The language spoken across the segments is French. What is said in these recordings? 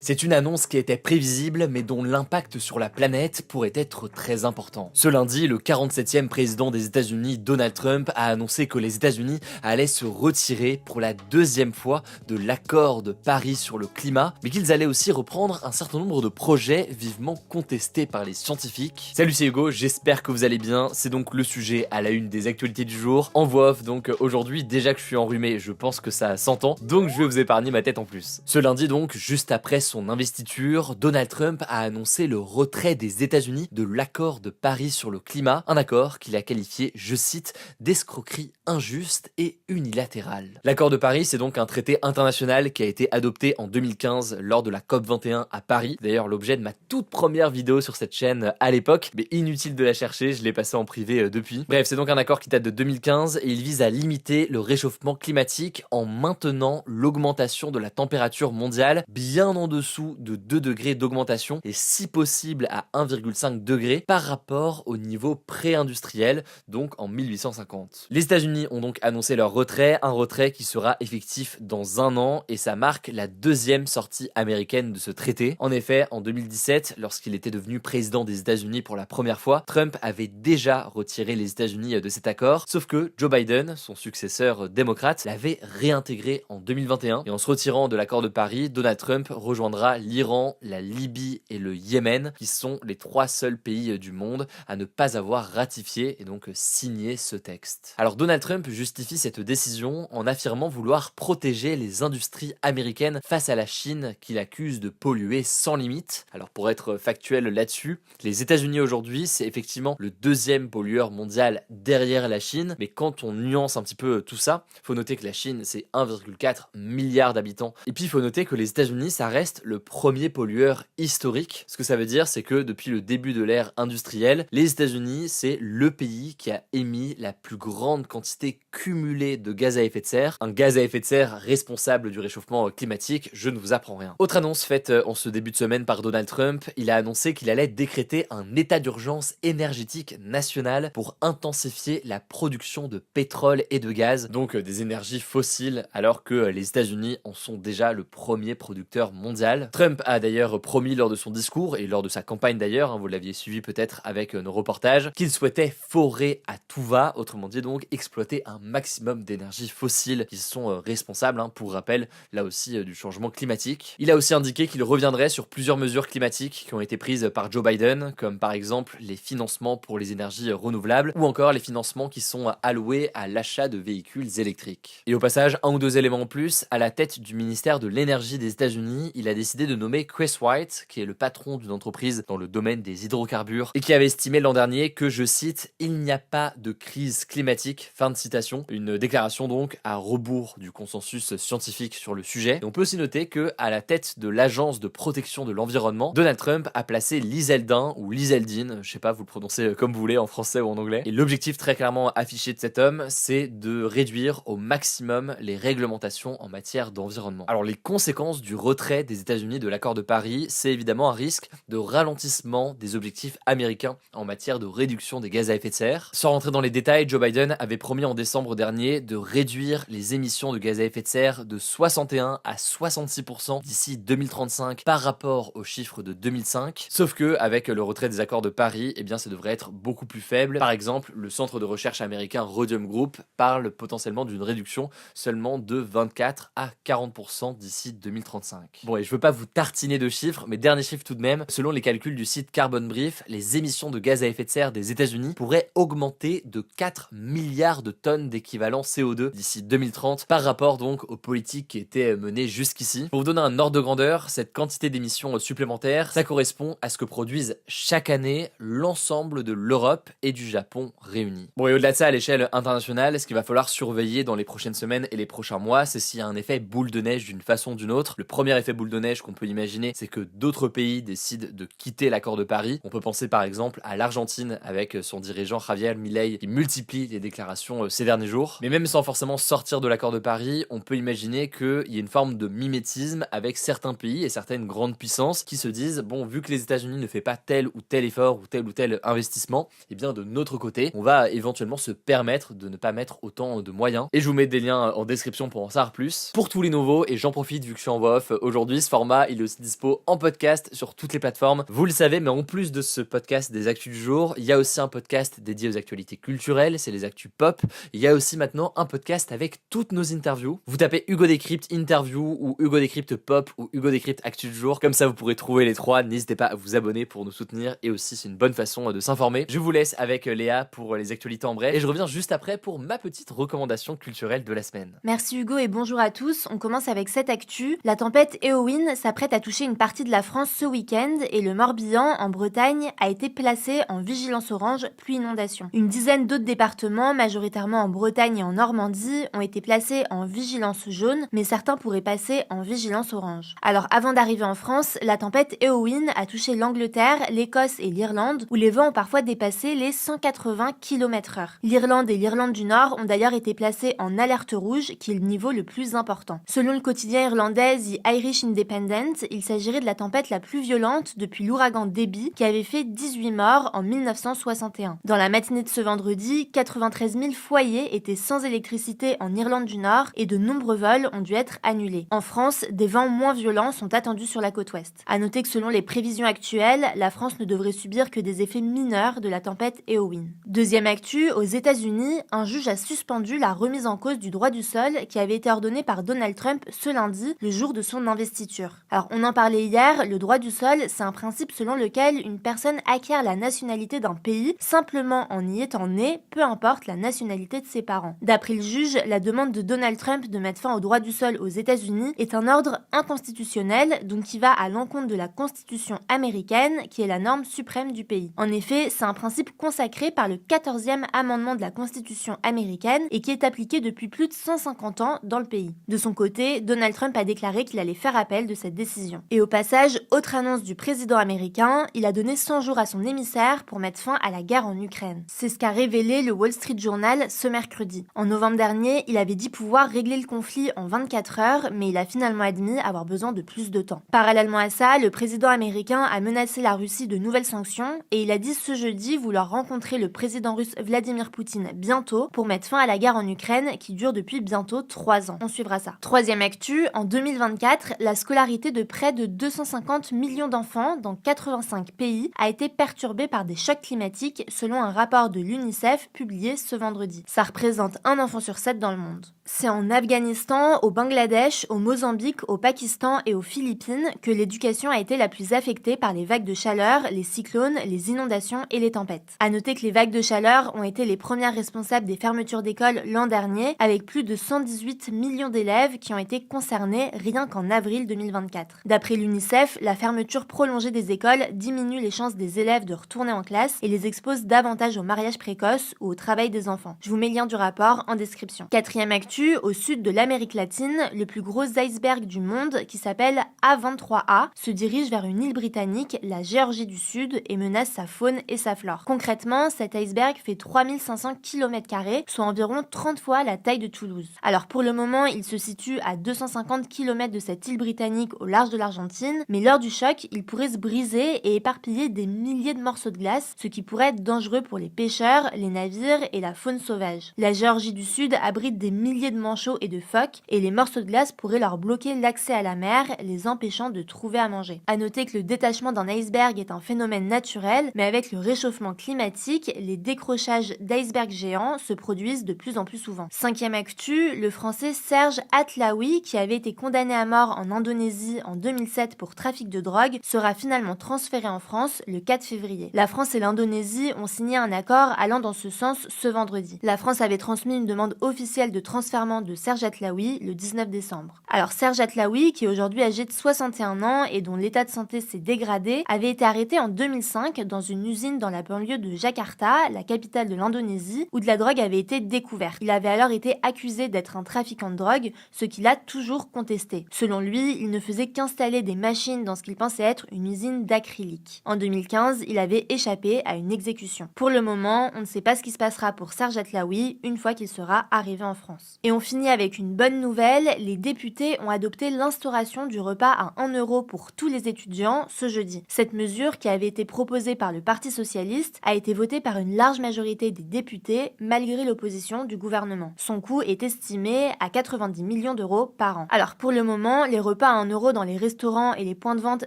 C'est une annonce qui était prévisible, mais dont l'impact sur la planète pourrait être très important. Ce lundi, le 47e président des États-Unis, Donald Trump, a annoncé que les États-Unis allaient se retirer pour la deuxième fois de l'accord de Paris sur le climat, mais qu'ils allaient aussi reprendre un certain nombre de projets vivement contestés par les scientifiques. Salut, c'est Hugo, j'espère que vous allez bien. C'est donc le sujet à la une des actualités du jour. En voix off, donc aujourd'hui, déjà que je suis enrhumé, je pense que ça s'entend, donc je vais vous épargner ma tête en plus. Ce lundi donc, juste après son investiture, Donald Trump a annoncé le retrait des États-Unis de l'accord de Paris sur le climat, un accord qu'il a qualifié, je cite, d'escroquerie injuste et unilatérale. L'accord de Paris, c'est donc un traité international qui a été adopté en 2015 lors de la COP21 à Paris. D'ailleurs, l'objet de ma toute première vidéo sur cette chaîne à l'époque, mais inutile de la chercher, je l'ai passé en privé depuis. Bref, c'est donc un accord qui date de 2015 et il vise à limiter le réchauffement climatique en maintenant l'augmentation de la température mondiale bien en dessous de 2 degrés d'augmentation et si possible à 1,5 degré par rapport au niveau pré-industriel, donc en 1850. Les États-Unis ont donc annoncé leur retrait, un retrait qui sera effectif dans un an et ça marque la deuxième sortie américaine de ce traité. En effet, en 2017, lorsqu'il était devenu président des États-Unis pour la première fois, Trump avait déjà retiré les États-Unis de cet accord, sauf que Joe Biden, son successeur démocrate, l'avait réintégré en 2021 et en se retirant de l'accord de Paris, Donald Trump rejoindra l'Iran, la Libye et le Yémen, qui sont les 3 seuls pays du monde à ne pas avoir ratifié et donc signé ce texte. Alors Donald Trump justifie cette décision en affirmant vouloir protéger les industries américaines face à la Chine qu'il accuse de polluer sans limite. Alors pour être factuel là-dessus, les États-Unis aujourd'hui, c'est effectivement le deuxième pollueur mondial derrière la Chine, mais quand on nuance un petit peu tout ça, faut noter que la Chine c'est 1,4 milliard d'habitants. Et puis il faut noter que les États-Unis, ça reste le premier pollueur historique. Ce que ça veut dire, c'est que depuis le début de l'ère industrielle, les États-Unis, c'est le pays qui a émis la plus grande quantité cumulée de gaz à effet de serre. Un gaz à effet de serre responsable du réchauffement climatique, je ne vous apprends rien. Autre annonce faite en ce début de semaine par Donald Trump, il a annoncé qu'il allait décréter un état d'urgence énergétique national pour intensifier la production de pétrole et de gaz, donc des énergies fossiles, alors que les États-Unis en sont déjà le premier producteur mondial. Trump a d'ailleurs promis lors de son discours et lors de sa campagne d'ailleurs, vous l'aviez suivi peut-être avec nos reportages, qu'il souhaitait forer à tout va, autrement dit donc exploiter un maximum d'énergies fossiles qui sont responsables, pour rappel, là aussi du changement climatique. Il a aussi indiqué qu'il reviendrait sur plusieurs mesures climatiques qui ont été prises par Joe Biden, comme par exemple les financements pour les énergies renouvelables ou encore les financements qui sont alloués à l'achat de véhicules électriques. Et au passage, un ou deux éléments en plus, à la tête du ministère de l'énergie des États-Unis, il a décidé de nommer Chris White, qui est le patron d'une entreprise dans le domaine des hydrocarbures et qui avait estimé l'an dernier que, je cite, il n'y a pas de crise climatique, fin de citation, une déclaration donc à rebours du consensus scientifique sur le sujet. Et on peut aussi noter que à la tête de l'agence de protection de l'environnement, Donald Trump a placé Lizeldin ou Lizeldine, je sais pas, vous le prononcez comme vous voulez en français ou en anglais. Et l'objectif très clairement affiché de cet homme, c'est de réduire au maximum les réglementations en matière d'environnement. Alors les conséquences du retrait des États-Unis de l'accord de Paris, c'est évidemment un risque de ralentissement des objectifs américains en matière de réduction des gaz à effet de serre. Sans rentrer dans les détails, Joe Biden avait promis en décembre dernier de réduire les émissions de gaz à effet de serre de 61 à 66% d'ici 2035 par rapport aux chiffres de 2005. Sauf que avec le retrait des accords de Paris, eh bien ça devrait être beaucoup plus faible. Par exemple, le centre de recherche américain Rhodium Group parle potentiellement d'une réduction seulement de 24 à 40% d'ici 2035. Bon, et je veux pas vous tartiner de chiffres, mais dernier chiffre tout de même, selon les calculs du site Carbon Brief, les émissions de gaz à effet de serre des États-Unis pourraient augmenter de 4 milliards de tonnes d'équivalent CO2 d'ici 2030 par rapport donc aux politiques qui étaient menées jusqu'ici. Pour vous donner un ordre de grandeur, cette quantité d'émissions supplémentaires, ça correspond à ce que produisent chaque année l'ensemble de l'Europe et du Japon réunis. Bon, et au-delà de ça, à l'échelle internationale, ce qu'il va falloir surveiller dans les prochaines semaines et les prochains mois, c'est s'il y a un effet boule de neige d'une façon ou d'une autre. Le premier effet boule de neige qu'on peut imaginer, c'est que d'autres pays décident de quitter l'accord de Paris. On peut penser par exemple à l'Argentine avec son dirigeant Javier Milei qui multiplie les déclarations ces derniers jours. Mais même sans forcément sortir de l'accord de Paris, on peut imaginer qu'il y a une forme de mimétisme avec certains pays et certaines grandes puissances qui se disent, bon, vu que les États-Unis ne fait pas tel ou tel effort ou tel investissement, et bien de notre côté, on va éventuellement se permettre de ne pas mettre autant de moyens. Et je vous mets des liens en description pour en savoir plus. Pour tous les nouveaux, et j'en profite vu que je suis en voix off aujourd'hui, ce format, il est aussi dispo en podcast sur toutes les plateformes. Vous le savez, mais en plus de ce podcast des actus du jour, il y a aussi un podcast dédié aux actualités culturelles, c'est les actus pop. Il y a aussi maintenant un podcast avec toutes nos interviews. Vous tapez Hugo Décrypte interview ou Hugo Décrypte pop ou Hugo Décrypte actu du jour. Comme ça, vous pourrez trouver les trois. N'hésitez pas à vous abonner pour nous soutenir et aussi c'est une bonne façon de s'informer. Je vous laisse avec Léa pour les actualités en bref et je reviens juste après pour ma petite recommandation culturelle de la semaine. Merci Hugo et bonjour à tous. On commence avec cette actu. La tempête Éowyn s'apprête à toucher une partie de la France ce week-end et le Morbihan, en Bretagne, a été placé en vigilance orange pluie inondation. Une dizaine d'autres départements, majoritairement en Bretagne et en Normandie, ont été placés en vigilance jaune, mais certains pourraient passer en vigilance orange. Alors avant d'arriver en France, la tempête Éowyn a touché l'Angleterre, l'Écosse et l'Irlande, où les vents ont parfois dépassé les 180 km/h. L'Irlande et l'Irlande du Nord ont d'ailleurs été placés en alerte rouge, qui est le niveau le plus important. Selon le quotidien irlandais The Irish Independent, il s'agirait de la tempête la plus violente depuis l'ouragan Debby, qui avait fait 18 morts en 1961. Dans la matinée de ce vendredi, 93 000 foyers étaient sans électricité en Irlande du Nord et de nombreux vols ont dû être annulés. En France, des vents moins violents sont attendus sur la côte ouest. À noter que selon les prévisions actuelles, la France ne devrait subir que des effets mineurs de la tempête Éowyn. Deuxième actu, aux États-Unis, un juge a suspendu la remise en cause du droit du sol qui avait été ordonné par Donald Trump ce lundi, le jour de son investiture. Alors on en parlait hier, le droit du sol, c'est un principe selon lequel une personne acquiert la nationalité d'un pays simplement en y étant née, peu importe la nationalité de ses parents. D'après le juge, la demande de Donald Trump de mettre fin au droit du sol aux États-Unis est un ordre inconstitutionnel, donc qui va à l'encontre de la Constitution américaine, qui est la norme suprême du pays. En effet, c'est un principe consacré par le 14e amendement de la Constitution américaine et qui est appliqué depuis plus de 150 ans dans le pays. De son côté, Donald Trump a déclaré qu'il allait faire appel de cette décision. Et au passage, autre annonce du président américain, il a donné 100 jours à son émissaire pour mettre fin à la guerre en Ukraine. C'est ce qu'a révélé le Wall Street Journal ce mercredi. En novembre dernier, il avait dit pouvoir régler le conflit en 24 heures, mais il a finalement admis avoir besoin de plus de temps. Parallèlement à ça, le président américain a menacé la Russie de nouvelles sanctions et il a dit ce jeudi vouloir rencontrer le président russe Vladimir Poutine bientôt pour mettre fin à la guerre en Ukraine qui dure depuis bientôt 3 ans. On suivra ça. Troisième actu, en 2024, la scolarité de près de 250 millions d'enfants dans 85 pays a été perturbée par des chocs climatiques selon un rapport de l'UNICEF publié ce vendredi. Ça représente un enfant sur 7 dans le monde. C'est en Afghanistan, au Bangladesh, au Mozambique, au Pakistan et aux Philippines que l'éducation a été la plus affectée par les vagues de chaleur, les cyclones, les inondations et les tempêtes. À noter que les vagues de chaleur ont été les premières responsables des fermetures d'écoles l'an dernier, avec plus de 118 millions d'élèves qui ont été concernés rien qu'en avril 2024. D'après l'UNICEF, la fermeture prolongée des écoles diminue les chances des élèves de retourner en classe et les expose davantage au mariage précoce ou au travail des enfants. Je vous mets le lien du rapport en description. Quatrième actu, au sud de l'Amérique latine, le plus gros iceberg du monde, qui s'appelle A23A, se dirige vers une île britannique, la Géorgie du Sud, et menace sa faune et sa flore. Concrètement, cet iceberg fait 3500 km², soit environ 30 fois la taille de Toulouse. Alors pour le moment, il se situe à 250 km de cette île britannique au large de l'Argentine, mais lors du choc, il pourrait se briser et éparpiller des milliers de morceaux de glace, ce qui pourrait être dangereux pour les pêcheurs, les navires et la faune sauvage. La Géorgie du Sud abrite des milliers de manchots et de phoques, et les morceaux de glace pourraient leur bloquer l'accès à la mer, les empêchant de trouver à manger. À noter que le détachement d'un iceberg est un phénomène naturel, mais avec le réchauffement climatique, les décrochages d'icebergs géants se produisent de plus en plus souvent. Cinquième actu, le français Serge Atlaoui, qui avait été condamné à mort en Indonésie en 2007 pour trafic de drogue, sera finalement transféré en France le 4 février. La France et l'Indonésie ont signé un accord allant dans ce sens ce vendredi. La France avait transmis une demande officielle de transfèrement de Serge Atlaoui le 19 décembre. Alors Serge Atlaoui, qui est aujourd'hui âgé de 61 ans et dont l'état de santé s'est dégradé, avait été arrêté en 2005 dans une usine dans la banlieue de Jakarta, la capitale de l'Indonésie, où de la drogue avait été découverte. Il avait alors été accusé d'être un trafiquant de drogue, ce qu'il a toujours contesté. Selon lui, il ne faisait qu'installer des machines dans ce qu'il pensait être une usine d'acrylique. En 2015, il avait échappé à une exécution. Pour le moment, on ne sait pas ce qui se passera pour Serge Atlaoui une fois qu'il sera arrivé en France. Et on finit avec une bonne nouvelle, les députés ont adopté l'instauration du repas à 1 euro pour tous les étudiants ce jeudi. Cette mesure, qui avait été proposée par le Parti socialiste, a été votée par une large majorité des députés malgré l'opposition du gouvernement. Son coût est estimé à 90 millions d'euros par an. Alors pour le moment, les repas à 1 € dans les restaurants et les points de vente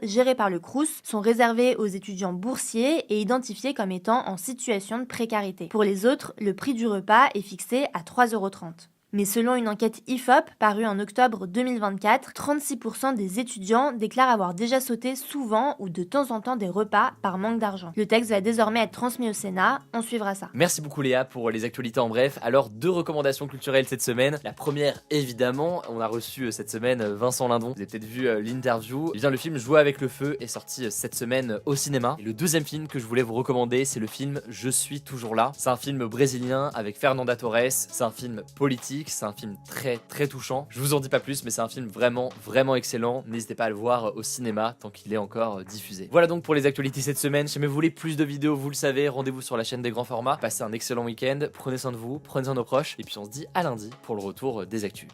gérés par le Crous sont réservés aux étudiants boursiers et identifiés comme étant en situation de précarité. Pour les autres, le prix du repas est fixé à 3,30 €. Mais selon une enquête IFOP parue en octobre 2024, 36% des étudiants déclarent avoir déjà sauté souvent ou de temps en temps des repas par manque d'argent. Le texte va désormais être transmis au Sénat, on suivra ça. Merci beaucoup Léa pour les actualités en bref. Alors 2 recommandations culturelles cette semaine. La première évidemment, on a reçu cette semaine Vincent Lindon. Vous avez peut-être vu l'interview. Eh bien le film Jouer avec le feu est sorti cette semaine au cinéma. Et le deuxième film que je voulais vous recommander, c'est le film Je suis toujours là. C'est un film brésilien avec Fernanda Torres. C'est un film politique. C'est un film très touchant. Je vous en dis pas plus, mais c'est un film vraiment excellent. N'hésitez pas à le voir au cinéma tant qu'il est encore diffusé. Voilà donc pour les actualités cette semaine. Si jamais vous voulez plus de vidéos, vous le savez, rendez-vous sur la chaîne des grands formats. Passez un excellent week-end, prenez soin de vous, prenez soin de nos proches, et puis on se dit à lundi pour le retour des actus.